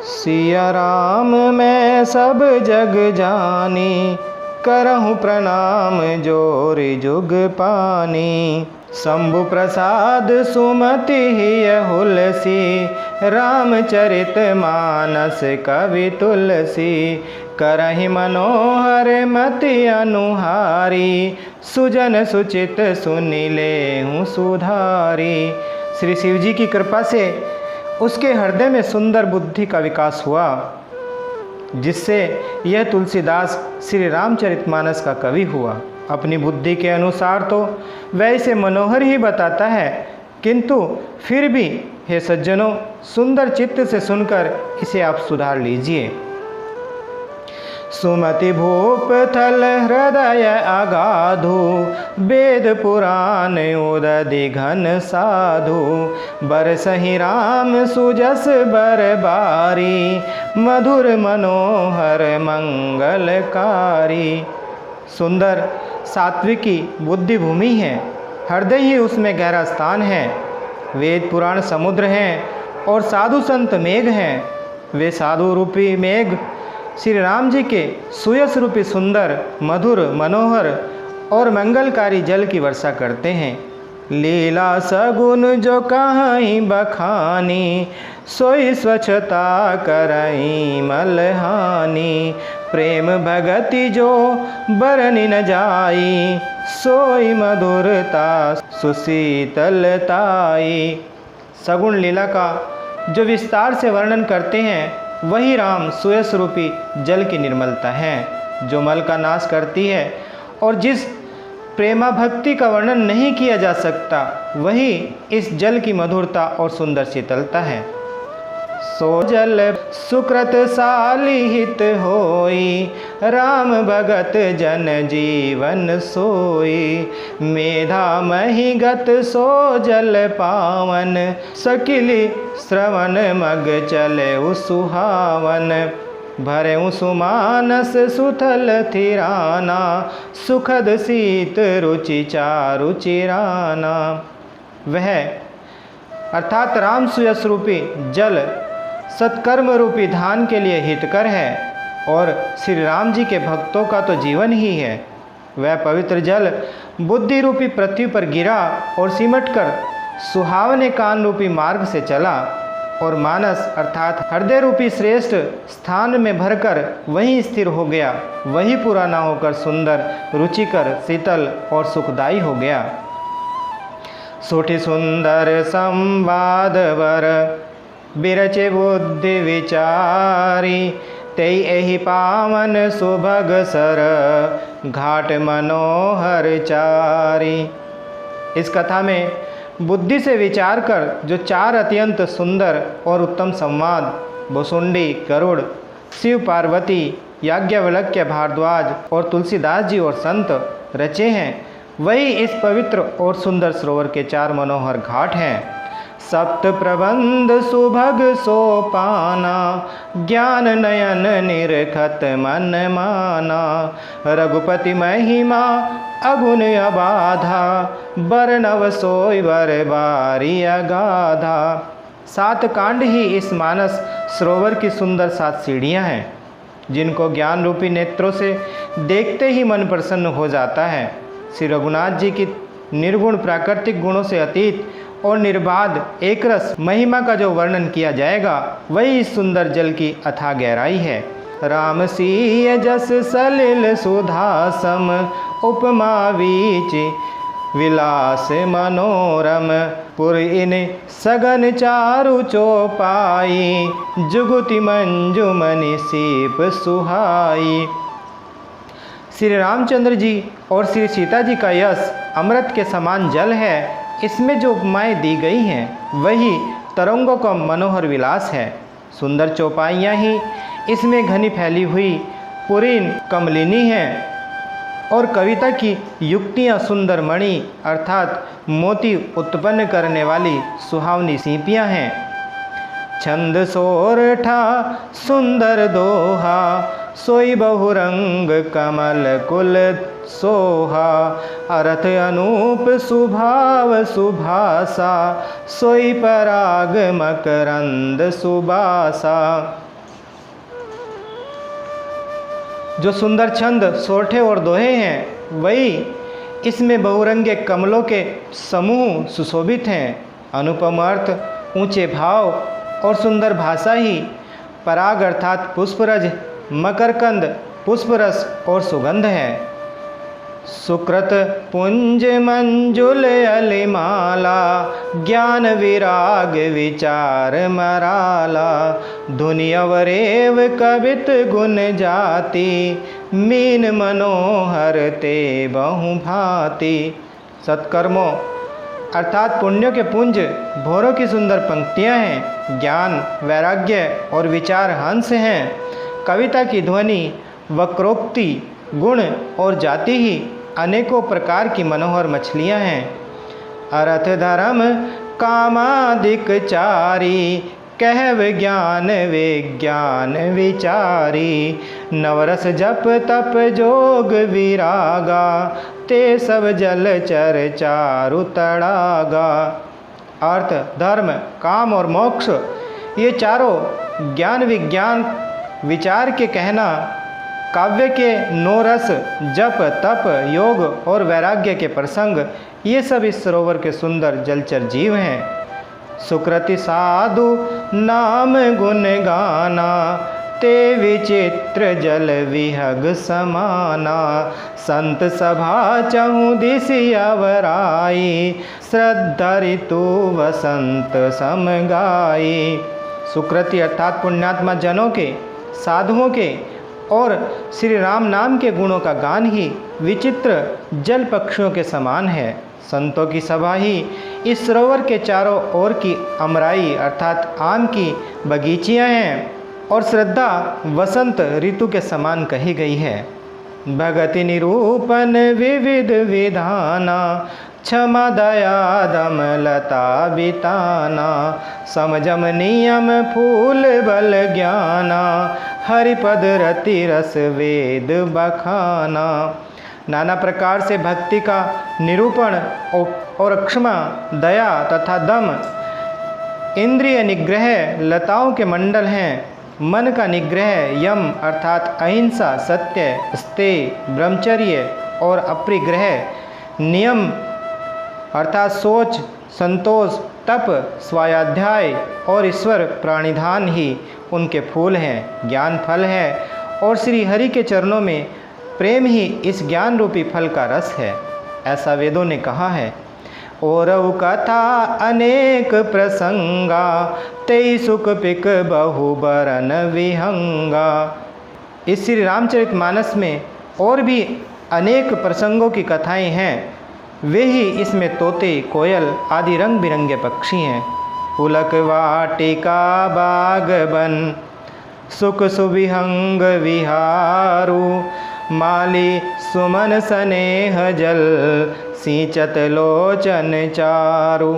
सिया राम मैं सब जग जानी, करहूँ प्रणाम जोर जुग पानी। शंभु प्रसाद सुमति हिय हुलसी, रामचरित मानस कवि तुलसी। करहि मनोहर मति अनुहारी, सुजन सुचित सुनि लेहूँ सुधारी। श्री शिव जी की कृपा से उसके हृदय में सुंदर बुद्धि का विकास हुआ, जिससे यह तुलसीदास श्री रामचरितमानस का कवि हुआ। अपनी बुद्धि के अनुसार तो वह इसे मनोहर ही बताता है, किंतु फिर भी हे सज्जनों, सुंदर चित्त से सुनकर इसे आप सुधार लीजिए। सुमति भूप थल हृदय अगाधु, वेद पुराण उदधि घन साधु। बरसहि राम सुजस बरबारी, मधुर मनोहर मंगलकारी। सुंदर सात्विकी बुद्धि भूमि है, हृदय ही उसमें गहरा स्थान है। वेद पुराण समुद्र हैं और साधु संत मेघ हैं। वे साधु रूपी मेघ श्री राम जी के सुयस रूपी सुंदर, मधुर, मनोहर और मंगलकारी जल की वर्षा करते हैं। लीला सगुन जो कहीं बखानी, सोई स्वच्छता करई मलहानी। प्रेम भगति जो बरनि न जाई, सोई मधुरता सुशीतलताई। सगुण लीला का जो विस्तार से वर्णन करते हैं, वही राम सुयस रूपी जल की निर्मलता है, जो मल का नाश करती है। और जिस प्रेमा भक्ति का वर्णन नहीं किया जा सकता, वही इस जल की मधुरता और सुंदर शीतलता है। सो जल सुकृत साली हित होई, राम भगत जन जीवन सोई। मेधा महिगत सो जल पावन, सकिली श्रवण मग चले सुहावन। भरे सुमानस सुथल थिराना, सुखद शीत रुचि चारु चिराना। वह अर्थात राम सुयस रूपी जल सत्कर्म रूपी धान के लिए हितकर है, और श्री राम जी के भक्तों का तो जीवन ही है। वह पवित्र जल बुद्धि रूपी पृथ्वी पर गिरा और सिमटकर सुहावने कान रूपी मार्ग से चला, और मानस अर्थात हृदय रूपी श्रेष्ठ स्थान में भरकर वहीं स्थिर हो गया। वही पूरा ना होकर सुंदर, रुचिकर, शीतल और सुखदायी हो गया। सोठी सुंदर संवाद वर, बिरचे बुद्धि विचारी। तेई एहि पावन सुभग सर, घाट मनोहर चारी। इस कथा में बुद्धि से विचार कर जो चार अत्यंत सुंदर और उत्तम संवाद भुसुंडी, गरुड़, शिव पार्वती, याज्ञवल्क्य, भारद्वाज और तुलसीदास जी और संत रचे हैं, वही इस पवित्र और सुंदर सरोवर के चार मनोहर घाट हैं। सप्त प्रबंध सुभग सोपाना, ज्ञान नयन निरखत मन माना। रघुपति महिमा अगुन अबाधा, बरनव सोई बर बारी अगाधा। 7 कांड ही इस मानस सरोवर की सुंदर 7 सीढ़ियाँ हैं, जिनको ज्ञान रूपी नेत्रों से देखते ही मन प्रसन्न हो जाता है। श्री रघुनाथ जी की निर्गुण प्राकृतिक गुणों से अतीत और निर्बाध एकरस महिमा का जो वर्णन किया जाएगा, वही इस सुंदर जल की अथाह गहराई है। राम सीय जस सलिल सुधा सम, उपमा बीच विलास मनोरम। पुर इन सगन चारु चौपाई, जुगुति मंजुमनि सीप सुहाई। श्री रामचंद्र जी और श्री सीता जी का यश अमृत के समान जल है। इसमें जो उपमाएँ दी गई हैं, वही तरंगों का मनोहर विलास है। सुंदर चौपाइयाँ ही इसमें घनी फैली हुई पुरीन कमलिनी हैं, और कविता की युक्तियाँ सुंदर मणि अर्थात मोती उत्पन्न करने वाली सुहावनी सीपियाँ हैं। छंद सोरठा सुंदर दोहा, सोई बहुरंग कमल कुल सोहा। अर्थ अनूप सुभाव सुभासा, सोई पराग मकरंद सुबासा। जो सुंदर छंद, सोरठे और दोहे हैं वही इसमें बहुरंगे कमलों के समूह सुशोभित हैं। अनुपम अर्थ, ऊंचे भाव और सुंदर भाषा ही पराग अर्थात पुष्परज, मकरकंद पुष्परस और सुगंध है। सुकृत पुंज मंजुल अलिमाला, ज्ञान विराग विचार मराला, धुनि अवरेव कवित गुण जाति, मीन मनोहर ते बहु भांति। सत्कर्मों अर्थात पुण्यों के पुंज भोरों की सुंदर पंक्तियां हैं। ज्ञान, वैराग्य और विचार हंस हैं। कविता की ध्वनि, वक्रोक्ति, गुण और जाति ही अनेकों प्रकार की मनोहर मछलियां हैं। अर्थ धर्म कामादिक चारी, कह विज्ञान विज्ञान विचारी, नवरस जप तप जोग विरागा, ते सब जल चर चारु तड़ागा। अर्थ, धर्म, काम और मोक्ष ये चारों ज्ञान विज्ञान विचार के कहना, काव्य के नौरस, जप तप योग और वैराग्य के प्रसंग, ये सब इस सरोवर के सुंदर जलचर जीव हैं। सुकृति साधु नाम गुण गाना, ते विचित्र जल विहग समाना, संत सभा चहु दिसि अवराई, श्रद्धा ऋतु वसंत समगाई। सुकृति अर्थात पुण्यात्मा जनों के, साधुओं के और श्री राम नाम के गुणों का गान ही विचित्र जल पक्षियों के समान है। संतों की सभा ही इस सरोवर के चारों ओर की अमराई अर्थात आम की बगीचियां हैं और श्रद्धा वसंत ऋतु के समान कही गई है। भगति निरूपण विविध विधाना, क्षमा दया दम लता बिताना, समझम नियम फूल बल ज्ञाना, हरिपद रति रस वेद बखाना। नाना प्रकार से भक्ति का निरूपण और क्षमा, दया तथा दम इंद्रिय निग्रह लताओं के मंडल हैं। मन का निग्रह यम अर्थात अहिंसा, सत्य, स्तेय, ब्रह्मचर्य और अपरिग्रह, नियम अर्थात सोच, संतोष, तप, स्वाध्याय और ईश्वर प्राणिधान ही उनके फूल हैं। ज्ञान फल है और श्री हरि के चरणों में प्रेम ही इस ज्ञान रूपी फल का रस है, ऐसा वेदों ने कहा है। और कथा अनेक प्रसंगा, तेई सुख पिक बहु बरन विहंगा। इस श्री रामचरितमानस में और भी अनेक प्रसंगों की कथाएं हैं, वे ही इसमें तोते, कोयल आदि रंग बिरंगे पक्षी हैं। पुलक वाटिका बाग बन, सुख सुविहंग विहारू, माली सुमन स्नेह जल, सींचत लोचन चारू।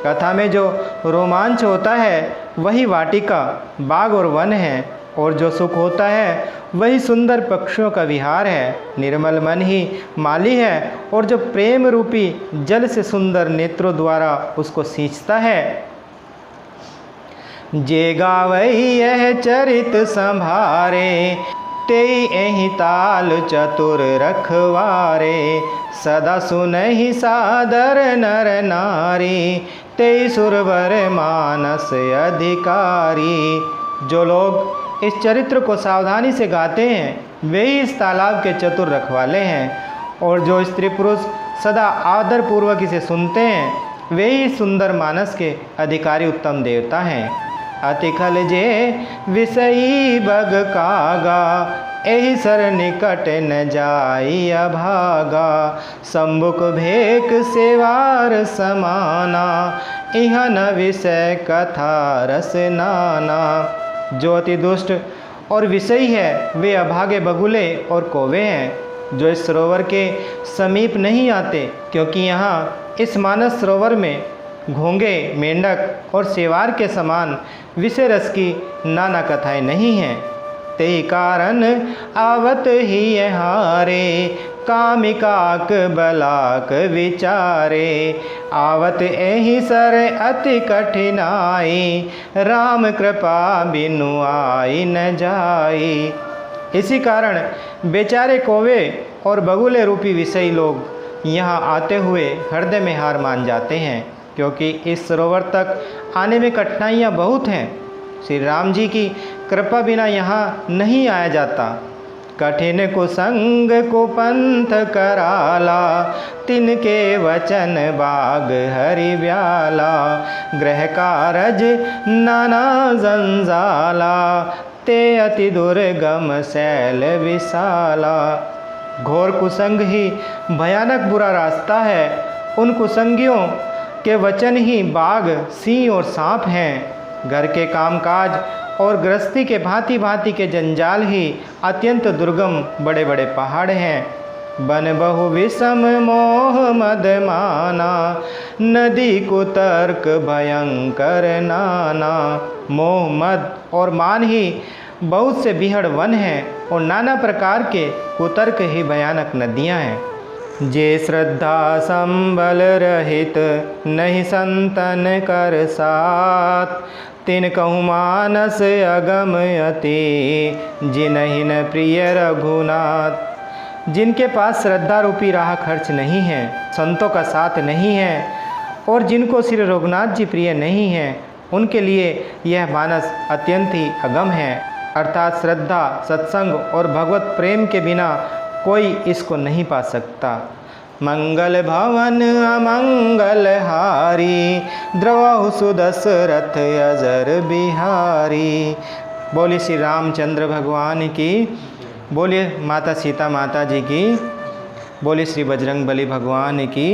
कथा में जो रोमांच होता है वही वाटिका, बाग और वन है, और जो सुख होता है वही सुंदर पक्षियों का विहार है। निर्मल मन ही माली है और जो प्रेम रूपी जल से सुंदर नेत्रों द्वारा उसको सींचता है। जे गावई यह चरित संभारे, तेई एहि ताल चतुर रखवारे, सदा सुनहि सादर नर नारी, तेई सुरवर मानस अधिकारी। जो लोग इस चरित्र को सावधानी से गाते हैं वे ही इस तालाब के चतुर रखवाले हैं, और जो स्त्री पुरुष सदा आदर पूर्वक इसे सुनते हैं वे ही सुंदर मानस के अधिकारी उत्तम देवता हैं। अतिखल जे विषयी बग कागा, एहि सर निकट न जाई अभागा, सम्मुख भेक सेवार समाना, इह न विषय कथा रस नाना। जो अति दुष्ट और विषयी है वे अभागे बगुले और कौवे हैं, जो इस सरोवर के समीप नहीं आते, क्योंकि यहाँ इस मानस सरोवर में घोंगे, मेंढक और सेवार के समान विषय रस की नाना कथाएं नहीं हैं। ते कारण आवत ही हारे, कामिकाक बलाक विचारे, आवत एहि सर अति कठिनाई, राम कृपा बिनु आई न जाई। इसी कारण बेचारे कौवे और बगुले रूपी विषयी लोग यहाँ आते हुए हृदय में हार मान जाते हैं, क्योंकि इस सरोवर तक आने में कठिनाइयाँ बहुत हैं। श्री राम जी की कृपा बिना यहाँ नहीं आया जाता। कठिन कुसंग को पंथ कराला, तिनके वचन बाग हरि ब्याला। ग्रह कारज नाना जंजाला, ते अति दुर्गम शैल विशाला। घोर कुसंग ही भयानक बुरा रास्ता है। उन कुसंगियों के वचन ही बाघ, सिंह और सांप हैं। घर के कामकाज और गृहस्थी के भांति भांति के जंजाल ही अत्यंत दुर्गम बड़े बड़े पहाड़ हैं। बन बहु विषम मोह मद माना, नदी कुतर्क भयंकर नाना। मोह मद और मान ही बहुत से बिहड़ वन हैं और नाना प्रकार के कुतर्क ही भयानक नदियाँ हैं। जे श्रद्धा संबल रहित, नहीं संतन कर साथ। तिन कहूँ मानस अगम अति, जिनहि न प्रिय रघुनाथ। जिनके पास श्रद्धा रूपी राह खर्च नहीं है, संतों का साथ नहीं है और जिनको श्री रघुनाथ जी प्रिय नहीं हैं, उनके लिए यह मानस अत्यंत ही अगम है। अर्थात श्रद्धा, सत्संग और भगवत प्रेम के बिना कोई इसको नहीं पा सकता। मंगल भवन अमंगल हारी, द्रवहु सुदशरथ अजर बिहारी। बोलिए श्री रामचंद्र भगवान की, बोलिए माता सीता माता जी की, बोलिए श्री बजरंग बली भगवान की।